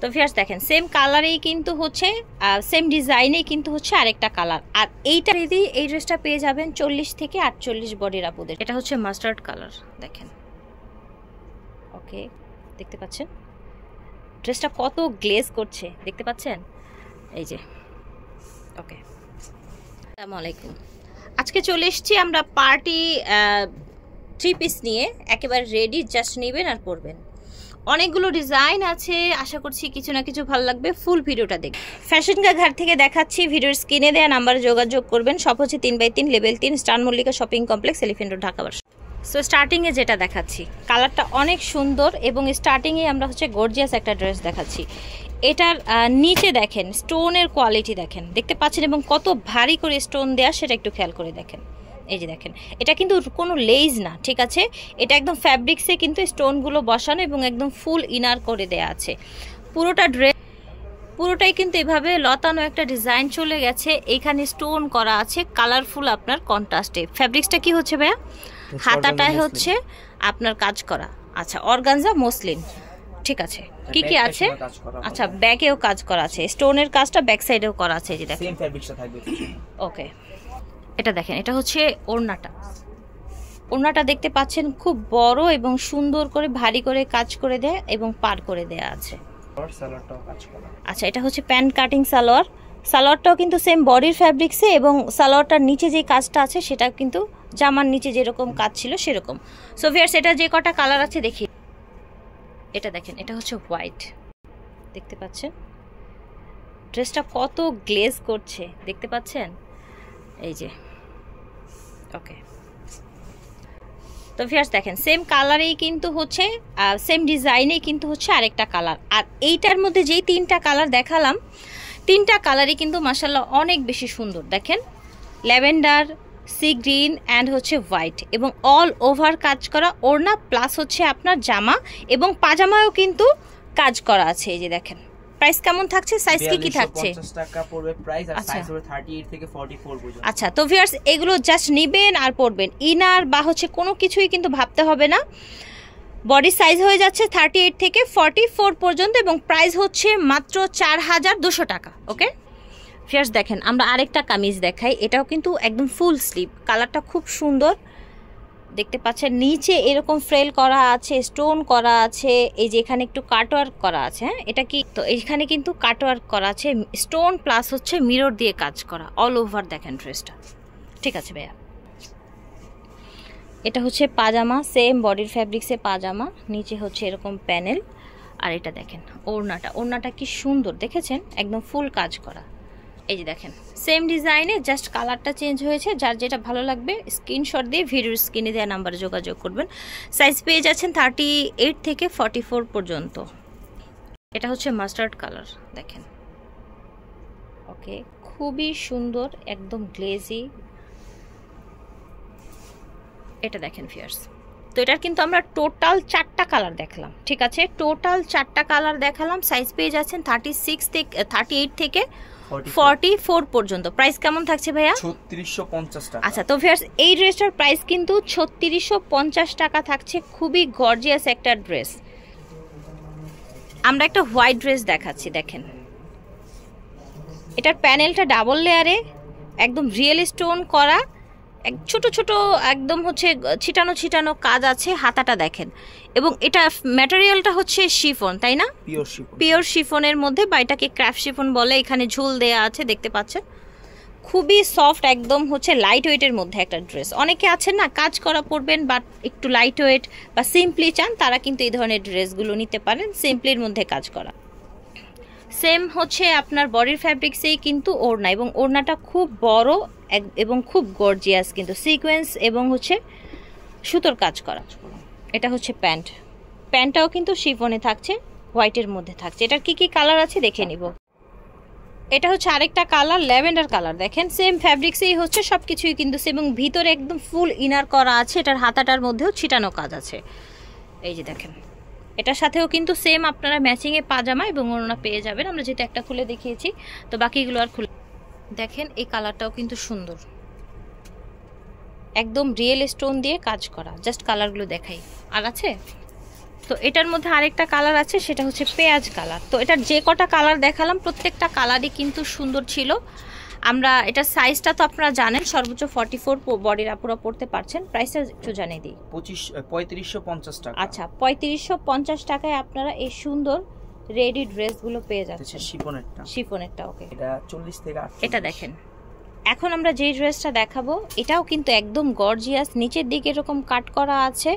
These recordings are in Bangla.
তো ভিউয়ার্স দেখেন সেম কালারেই কিন্তু হচ্ছে সেম ডিজাইনেই কিন্তু হচ্ছে আরেকটা কালার। আর এইটা দিদি এই ড্রেসটা পেয়ে যাবেন 40 থেকে 48 বডির আপুদের। এটা হচ্ছে মাস্টার্ড কালার দেখেন। ওকে, দেখতে পাচ্ছেন ড্রেসটা কত গ্লেজ করছে, দেখতে পাচ্ছেন এই যে। ওকে, আসসালামু আলাইকুম। আজকে চলে এসেছি আমরা পার্টি 3 পিস নিয়ে, একেবারে রেডি, জাস্ট নেবেন আর পরবেন। অনেকগুলো ডিজাইন আছে, আশা করছি কিছু না কিছু ভালো লাগবে। ফুল ভিডিওটা দেখ। ফ্যাশন ঘাট থেকে দেখাচ্ছি, ভিডিওর স্ক্রিনে দেওয়া নাম্বারে যোগাযোগ করবেন। সব হচ্ছে 3x3 level 3 star Mallika shopping complex, elephant road, Dhaka. So স্টার্টিংয়ে যেটা দেখাচ্ছি কালারটা অনেক সুন্দর এবং স্টার্টিংয়ে আমরা হচ্ছে গর্জিয়াস একটা ড্রেস দেখাচ্ছি। এটার নিচে দেখেন স্টোনের কোয়ালিটি দেখেন, দেখতে পাচ্ছেন, এবং কত ভারী করে স্টোন দেয়া সেটা একটু খেয়াল করে দেখেন। এই যে দেখেন, এটা কিন্তু কোনো লেজ না, ঠিক আছে, এটা একদম ফ্যাব্রিক্সে কিন্তু স্টোনগুলো বসানো এবং একদম ফুল ইনার করে দেয়া আছে। পুরোটা ড্রেস পুরোটাই কিন্তু এভাবে লতানো একটা ডিজাইন চলে গেছে, এখানে স্টোন করা আছে কালারফুল আপনার কন্ট্রাস্টে। ফ্যাব্রিক্সটা কি হচ্ছে ভাইয়া? হাতাটায় হচ্ছে আপনার কাজ করা, আচ্ছা, অর্গানজা মসলিন, ঠিক আছে। কি কি আছে? আচ্ছা, ব্যাকেও কাজ করা আছে, স্টোনের কাজটা ব্যাক সাইডেও করা আছে, এই যে দেখেন। ওকে, এটা দেখেন, এটা হচ্ছে ওড়নাটা। ওড়নাটা দেখতে পাচ্ছেন খুব বড় এবং সুন্দর করে ভারী করে কাজ করে দেয় এবং পার করে দেয়া আছে। আচ্ছা, এটা হচ্ছে প্যান্ট কাটিং সালোয়ার। সালোয়ারটাও কিন্তু সেম বডির ফ্যাব্রিক্সে এবং সালোয়ারটার নিচে যে কাজটা আছে সেটা কিন্তু জামার নিচে যেরকম কাজ ছিল সেরকম। সো ভিউয়ার্স, এটা যে কটা কালার আছে দেখি। এটা দেখেন, এটা হচ্ছে হোয়াইট, দেখতে পাচ্ছেন ড্রেসটা কত গ্লেজ করছে, দেখতে পাচ্ছেন এই যে। ওকে, তো ভিউয়ার্স দেখেন সেম কালারেই কিন্তু হচ্ছে সেম ডিজাইনেই কিন্তু হচ্ছে আরেকটা কালার। আর এইটার মধ্যে যেই 3টা কালার দেখালাম, 3টা কালারই কিন্তু মাশাআল্লাহ অনেক বেশি সুন্দর। দেখেন ল্যাভেন্ডার, সি গ্রিন অ্যান্ড হচ্ছে হোয়াইট, এবং অল ওভার কাজ করা ওড়না প্লাস হচ্ছে আপনার জামা এবং পাজামায়ও কিন্তু কাজ করা আছে। এই যে দেখেন, প্রাইস কেমন থাকছে, সাইজ কি থাকছে? 50 টাকা পড়বে প্রাইস, আর সাইজ হবে 38 থেকে 44 পর্যন্ত। আচ্ছা, তো ভিউয়ার্স এগুলো জাস্ট নেবেন আর পরবেন, ইনার বা হচ্ছে কোনো কিছুই কিন্তু ভাবতে হবে না। বডি সাইজ হয়ে যাচ্ছে 38 থেকে 44 পর্যন্ত এবং প্রাইস হচ্ছে মাত্র 4200 টাকা। ওকে ভিউয়ার্স, দেখেন আমরা আরেকটা কামিজ দেখাই, এটাও কিন্তু একদম ফুল স্লিভ, কালারটা খুব সুন্দর, দেখতে পাচ্ছেন। নিচে এরকম ফ্রেল করা আছে, স্টোন করা আছে, এই যে এখানে একটু কাটওয়ার্ক করা আছে। হ্যাঁ, এটা কি, তো এইখানে কিন্তু কাটওয়ার্ক করা আছে, স্টোন প্লাস হচ্ছে মিরর দিয়ে কাজ করা, অল ওভার দেখেন ড্রেসটা, ঠিক আছে ভাইয়া। এটা হচ্ছে পাজামা, সেম বডির ফ্যাব্রিক্সে পাজামা, নিচে হচ্ছে এরকম প্যানেল। আর এটা দেখেন ওড়নাটা, ওড়নাটা কি সুন্দর দেখেছেন, একদম ফুল কাজ করা। এই যে দেখেন সেম ডিজাইনে, জাস্ট কালারটা চেঞ্জ হয়েছে। যার যেটা ভালো লাগবে স্ক্রিনশট দিয়ে ভিডিওর স্ক্রিনে দেওয়া নাম্বারে যোগাযোগ করবেন। সাইজ পেয়ে যাচ্ছেন 38 থেকে 44 পর্যন্ত। এটা হচ্ছে মাস্টার্ড কালার দেখেন। ওকে, খুবই সুন্দর, একদম গ্লেজি। এটা দেখেন ভিউয়ার্স, তো এটার কিন্তু আমরা টোটাল 4টা কালার দেখলাম, ঠিক আছে, টোটাল 4টা কালার দেখালাম। সাইজ পেয়ে যাচ্ছেন 36 থেকে 38 থেকে 44 পর্যন্ত। প্রাইস কেমন থাকছে ভাইয়া? 3650 টাকা। আচ্ছা, তো ভিউয়ার্স এই ড্রেসটার প্রাইস কিন্তু 3650 টাকা থাকছে। খুবই গর্জিয়াস একটা ড্রেস। আমরা একটা হোয়াইট ড্রেস দেখাচ্ছি, দেখেন এটার প্যানেলটা ডাবল লেয়ারে, একদম রিয়েল স্টোন করা, ছোট ছোট একদম হচ্ছে ছিটানো ছিটানো কাজ আছে। হাতাটা দেখেন, এবং এটা ম্যাটেরিয়ালটা হচ্ছে শিফন, তাই না? পিওর শিফন, পিওর শিফনের মধ্যে, বা এটাকে ক্রাফট শিফন বলে। এখানে ঝুল দেয়া আছে, দেখতে পাচ্ছেন, খুবই সফট, একদম হচ্ছে লাইট ওয়েটের মধ্যে একটা ড্রেস। অনেকে আছেন না কাজ করা পরবেন বাট একটু লাইট ওয়েট বা সিম্পলি চান, তারা কিন্তু এই ধরনের ড্রেসগুলো নিতে পারেন, সিম্পলির মধ্যে কাজ করা। সেম হচ্ছে আপনার বডির ফ্যাব্রিক্সেই কিন্তু ওড়না, এবং ওড়নাটা খুব বড় এবং খুব গর্জিয়াস, কিন্তু সিকোয়েন্স এবং হচ্ছে সুতোর কাজ করা। এটা হচ্ছে প্যান্ট, প্যান্টটাও কিন্তু শিফনে থাকছে, হোয়াইটের মধ্যে থাকছে। এটার কি কি কালার আছে দেখে নিব। এটা হচ্ছে আরেকটা কালার, ল্যাভেন্ডার কালার। দেখেন সেম ফ্যাব্রিক্সেই হচ্ছে সব কিছুই কিন্তু, এবং ভিতরে একদম ফুল ইনার করা আছে। এটার হাতাটার মধ্যেও ছিটানো কাজ আছে, এই যে দেখেন। এটার সাথেও কিন্তু সেম আপনারা ম্যাচিংয়ে পাজামা এবং ওড়না পেয়ে যাবেন। আমরা যেহেতু একটা খুলে দেখিয়েছি, তো বাকিগুলো আর খুলে দেখেন। এই কালারটাও কিন্তু সুন্দর, একদম রিয়েল স্টোন দিয়ে কাজ করা। জাস্ট কালারগুলো দেখাই। আর আছে তো এটার মধ্যে আরেকটা কালার আছে, সেটা হচ্ছে পেঁয়াজ কালার। তো এটার যে কটা কালার দেখালাম প্রত্যেকটা কালারই কিন্তু সুন্দর ছিল। আমরা এটা সাইজটা তো আপনারা জানেন, সর্বোচ্চ 44 বডির আপুরা পড়তে পারছেন। প্রাইসটা একটু জানিয়ে দিই। 3550 টাকা। আচ্ছা, 3550 টাকায় আপনারা এই সুন্দর রেডি ড্রেসগুলো পেয়ে যাচ্ছেন। শিফনেরটা ওকে, এটা 40 থেকে 48। এটা দেখেন, এখন আমরা যে ড্রেসটা দেখাবো এটাও কিন্তু একদম গর্জিয়াস। নিচের দিকে এরকম কাট করা আছে,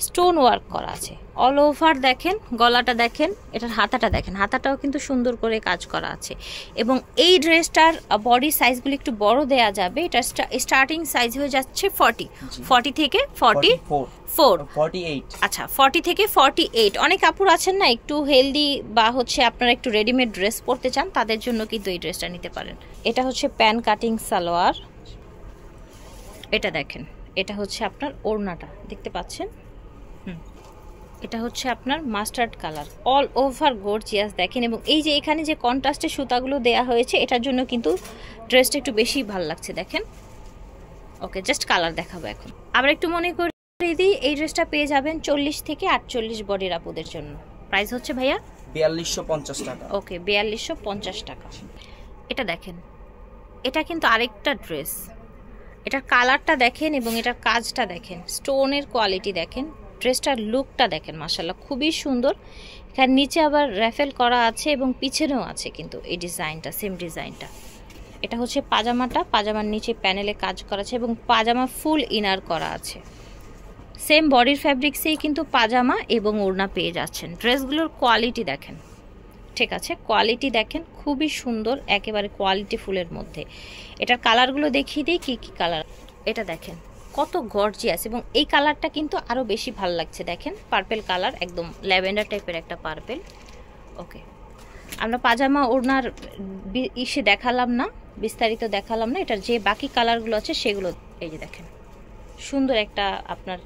স্টোন ওয়ার্ক করা আছে অল ওভার। দেখেন গলাটা দেখেন, এটার হাতাটা দেখেন, হাতাটাও কিন্তু সুন্দর করে কাজ করা আছে। এবং এই ড্রেসটার বডি সাইজগুলো একটু বড় দেয়া যাবে। এটা স্টার্টিং সাইজ হয়ে যাচ্ছে 40 থেকে 48। আচ্ছা, 40 থেকে 48। অনেক কাপড় আছেন না একটু হেলদি বা হচ্ছে আপনারা একটু রেডিমেড ড্রেস পরতে চান, তাদের জন্য কিন্তু এই ড্রেসটা নিতে পারেন। এটা হচ্ছে প্যান কাটিং সালোয়ার। এটা দেখেন, এটা হচ্ছে আপনার ওড়নাটা দেখতে পাচ্ছেন। এটা হচ্ছে আপনার mustard colour, all over gorgeous দেখেন। এবং এই যে এখানে যে কন্ট্রাস্টের সুতাগুলো দেয়া হয়েছে, এটার জন্য কিন্তু ড্রেসটা একটু বেশি ভালো লাগছে দেখেন। ওকে, জাস্ট কালার দেখাবো এখন। আবার একটু মনে করি দিই, এই ড্রেসটা পেয়ে যাবেন 40 থেকে 48 বডির আপুদের জন্য। প্রাইস হচ্ছে ভাইয়া 4250 টাকা। ওকে, 4250 টাকা। এটা দেখেন, এটা কিন্তু আরেকটা ড্রেস। এটার কালারটা দেখেন এবং এটার কাজটা দেখেন, স্টোনের কোয়ালিটি দেখেন, ড্রেসটার লুকটা দেখেন, মাশাআল্লাহ খুবই সুন্দর। এখানে নিচে আবার র্যাফেল করা আছে এবং পিছনেও আছে কিন্তু এই ডিজাইনটা, সেম ডিজাইনটা। এটা হচ্ছে পাজামাটা, পাজামার নিচে প্যানেলে কাজ করা আছে এবং পাজামা ফুল ইনার করা আছে। সেম বডির ফ্যাব্রিক্সেই কিন্তু পাজামা এবং ওড়না পেয়ে যাচ্ছেন। ড্রেসগুলোর কোয়ালিটি দেখেন, ঠিক আছে, কোয়ালিটি দেখেন খুবই সুন্দর, একেবারে কোয়ালিটি ফুলের মধ্যে। এটার কালারগুলো দেখিয়ে দিই কি কি কালার। এটা দেখেন কত গর্জিয়াস, এবং এই কালারটা কিন্তু আরও বেশি ভালো লাগছে দেখেন, পার্পেল কালার, একদম ল্যাভেন্ডার টাইপের একটা পার্পেল। ওকে, আমরা পাজামা ওড়নার ইসে দেখালাম না, বিস্তারিত দেখালাম না। এটার যে বাকি কালারগুলো আছে সেগুলো এই যে দেখেন, সুন্দর একটা আপনার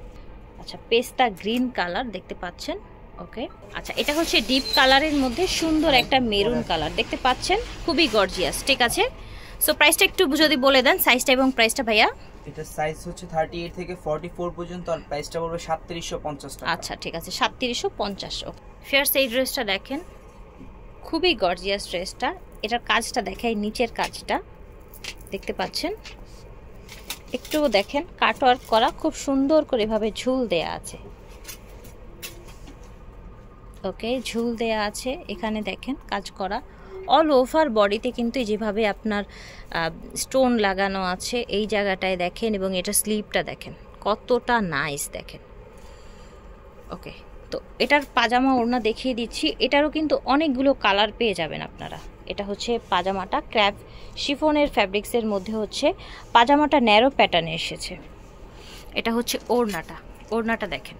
আচ্ছা পেস্তা গ্রিন কালার দেখতে পাচ্ছেন। ওকে, আচ্ছা এটা হচ্ছে ডিপ কালারের মধ্যে সুন্দর একটা মেরুন কালার দেখতে পাচ্ছেন, খুবই গর্জিয়াস। ঠিক আছে, সো প্রাইসটা একটু যদি বলে দেন, সাইজটা এবং প্রাইসটা ভাইয়া। এটা সাইজ হচ্ছে 38 থেকে 44 পর্যন্ত, আর প্রাইসটা পড়বে 3750 টাকা। আচ্ছা ঠিক আছে, 3750। ওকে ফিয়ার্স, এই ড্রেসটা দেখেন খুবই গর্জিয়াস ড্রেসটা। এটার কাজটা দেখাই, নিচের কাজটা দেখতে পাচ্ছেন, একটু দেখেন কাটওয়ার্ক করা, খুব সুন্দর করে এভাবে ঝুল দেয়া আছে। ওকে, ঝুল দেয়া আছে, এখানে দেখেন কাজ করা অল ওভার বডিতে কিন্তু যেভাবে আপনার স্টোন লাগানো আছে এই জায়গাটায় দেখেন, এবং এটা স্লিভটা দেখেন কতটা নাইস দেখেন। ওকে, তো এটার পাজামা ওড়না দেখিয়ে দিচ্ছি, এটারও কিন্তু অনেকগুলো কালার পেয়ে যাবেন আপনারা। এটা হচ্ছে পাজামাটা, ক্র্যাপ শিফনের ফ্যাব্রিক্সের মধ্যে হচ্ছে পাজামাটা ন্যারো প্যাটার্নে এসেছে। এটা হচ্ছে ওড়নাটা, ওড়নাটা দেখেন,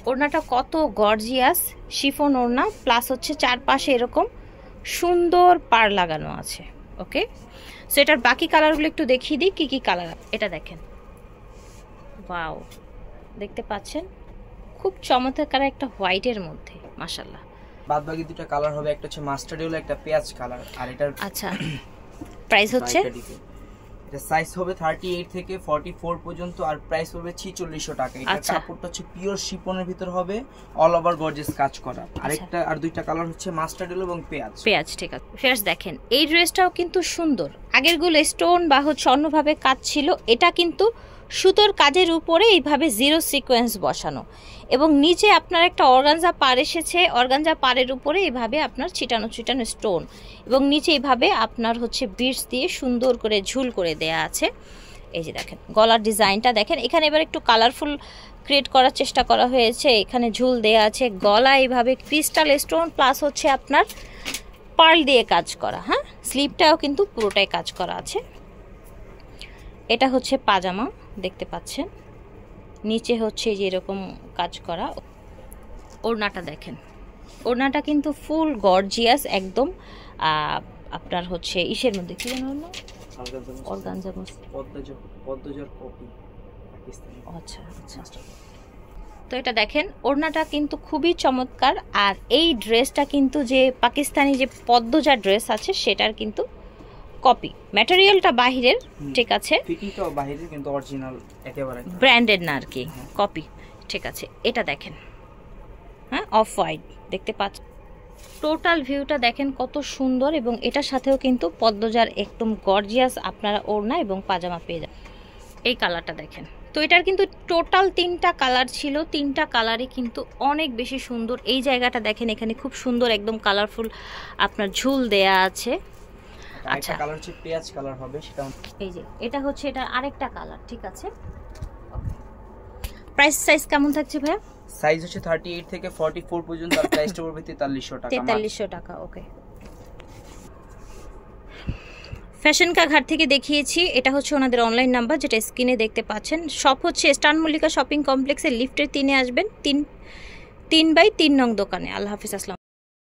ওড়নাটা কত গর্জিয়াস, শিফন ওড়না প্লাস হচ্ছে চারপাশে এরকম সুন্দর পাড় লাগানো আছে। ওকে, সো এটার বাকি কালারগুলো একটু দেখিয়ে দিই কি কি কালার। এটা দেখেন, ওয়াও দেখতে পাচ্ছেন, খুব চমৎকার একটা হোয়াইটের মধ্যে, মাশাআল্লাহ। বাদ বাকি দুটো কালার হবে, একটা হচ্ছে মাস্টার্ড ইয়েলো, একটা পেঁয়াজ কালার। আর এটার আচ্ছা প্রাইস হচ্ছে, এটা সাইজ হবে 38 থেকে 44 পর্যন্ত, আর প্রাইস হবে 4600 টাকা। এটা কাপড়টা হচ্ছে পিওর শিফনের ভিতর হবে, অল ওভার গর্জিয়াস কাজ করা। আরেকটা আর দুইটা কালার হচ্ছে মাস্টার্ড ইয়েলো এবং পেঁয়াজ। ঠিক আছে, ফ্রেশ দেখেন এই ড্রেসটাও কিন্তু সুন্দর। আগের গুলো স্টোন বা হচ্ছে অন্যভাবে কাজ ছিল, এটা কিন্তু সুতোর কাজের উপরে এইভাবে জিরো সিকোয়েন্স বসানো, এবং নিচে আপনার একটা অর্গানজা পার এসেছে, অর্গানজা পারের উপরে এইভাবে আপনার ছিটানো ছিটানো স্টোন, এবং নিচে এইভাবে আপনার হচ্ছে বিটস দিয়ে সুন্দর করে ঝুল করে দেয়া আছে। এই যে দেখেন গলার ডিজাইনটা দেখেন, এখানে এবার একটু কালারফুল ক্রিয়েট করার চেষ্টা করা হয়েছে। এখানে ঝুল দেয়া আছে, গলা এইভাবে ক্রিস্টাল স্টোন প্লাস হচ্ছে আপনার পার্ল দিয়ে কাজ করা। হ্যাঁ, স্লিভটাও কিন্তু পুরোটাই কাজ করা আছে। এটা হচ্ছে পাজামা দেখতে পাচ্ছেন, নিচে হচ্ছে যে এরকম কাজ করা। ওড়নাটা দেখেন, ওড়নাটা কিন্তু ফুল গর্জিয়াস একদম। আপনার হচ্ছে ইসের মধ্যে কি জানো না, অর্গানজা পদ্মজার কপি পাকিস্তানি। আচ্ছা আচ্ছা, তো এটা দেখেন ওড়নাটা কিন্তু খুবই চমৎকার। আর এই ড্রেসটা কিন্তু যে পাকিস্তানি যে পদ্মজার ড্রেস আছে সেটার কিন্তু কপি, ম্যাটেরিয়ালটা বাহিরের, ঠিক আছে, ফিটিংটাও বাহিরের কিন্তু অরিজিনাল একেবারে ব্র্যান্ডেড না আর কি, কপি। ঠিক আছে, এটা দেখেন হ্যাঁ, অফ হোয়াইট দেখতে পাচ্ছেন। টোটাল ভিউটা দেখেন কত সুন্দর, এবং এটার সাথেও কিন্তু পদ্মজার একদম গর্জিয়াস আপনারা ওড়না এবং পাজামা পেয়ে যান। এই কালারটা দেখেন। তো এটার কিন্তু টোটাল 3টা কালার ছিল, 3টা কালারই কিন্তু অনেক বেশি সুন্দর। এই জায়গাটা দেখেন, এখানে খুব সুন্দর একদম কালারফুল আপনার ঝুল দেয়া আছে। আচ্ছা, কালার হচ্ছে পেঁয়াজ কালার হবে সেটা। এই যে এটা হচ্ছে এটা আরেকটা কালার, ঠিক আছে। প্রাইস সাইজ কেমন থাকছে ভাইয়া? সাইজ হচ্ছে 38 থেকে 44 পর্যন্ত, আর প্রাইসটা পড়বে 4300 টাকা। 4300 টাকা, ওকে। ফ্যাশন কা ঘাট থেকে দেখিয়েছি, এটা হচ্ছে ওনাদের অনলাইন নাম্বার যেটা স্ক্রিনে দেখতে পাচ্ছেন। শপ হচ্ছে স্টান মল্লিকা শপিং কমপ্লেক্সের লিফটের 3-এ আসবেন, 3/3 নং দোকানে। আল্লাহ হাফিজ, আসসালাম।